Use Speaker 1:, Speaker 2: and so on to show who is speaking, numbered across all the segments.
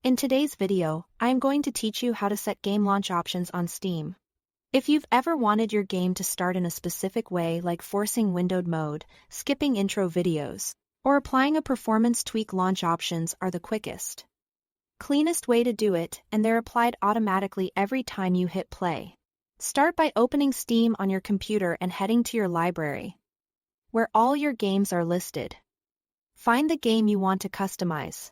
Speaker 1: In today's video, I am going to teach you how to set game launch options on Steam. If you've ever wanted your game to start in a specific way like forcing windowed mode, skipping intro videos, or applying a performance tweak, launch options are the quickest, cleanest way to do it, and they're applied automatically every time you hit play. Start by opening Steam on your computer and heading to your library, where all your games are listed. Find the game you want to customize.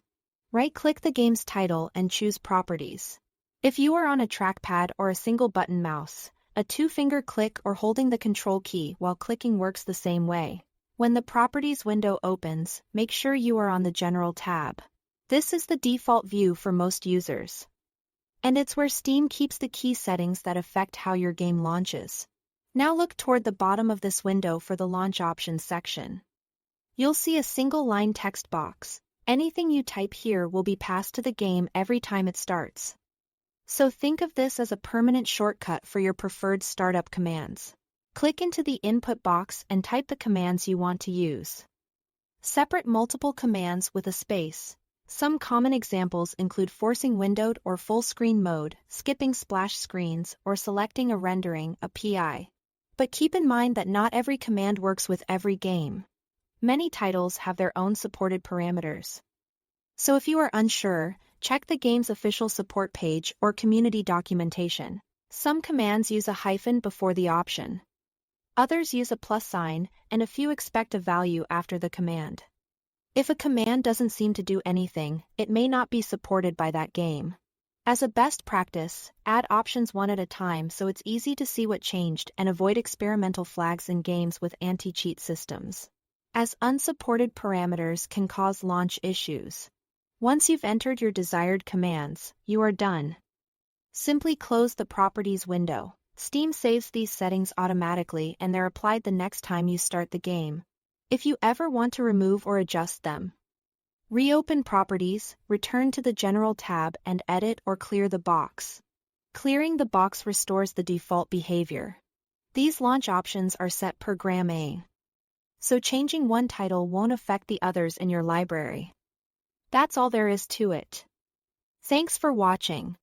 Speaker 1: Right-click the game's title and choose Properties. If you are on a trackpad or a single-button mouse, a two-finger click or holding the Control key while clicking works the same way. When the Properties window opens, make sure you are on the General tab. This is the default view for most users, and it's where Steam keeps the key settings that affect how your game launches. Now look toward the bottom of this window for the Launch Options section. You'll see a single-line text box. Anything you type here will be passed to the game every time it starts. So think of this as a permanent shortcut for your preferred startup commands. Click into the input box and type the commands you want to use. Separate multiple commands with a space. Some common examples include forcing windowed or full screen mode, skipping splash screens, or selecting a rendering, API. But keep in mind that not every command works with every game. Many titles have their own supported parameters. So if you are unsure, check the game's official support page or community documentation. Some commands use a hyphen before the option. Others use a plus sign, and a few expect a value after the command. If a command doesn't seem to do anything, it may not be supported by that game. As a best practice, add options one at a time so it's easy to see what changed and avoid experimental flags in games with anti-cheat systems, as unsupported parameters can cause launch issues. Once you've entered your desired commands, you are done. Simply close the Properties window. Steam saves these settings automatically and they're applied the next time you start the game. If you ever want to remove or adjust them, reopen Properties, return to the General tab and edit or clear the box. Clearing the box restores the default behavior. These launch options are set per gram A, so changing one title won't affect the others in your library. That's all there is to it. Thanks for watching.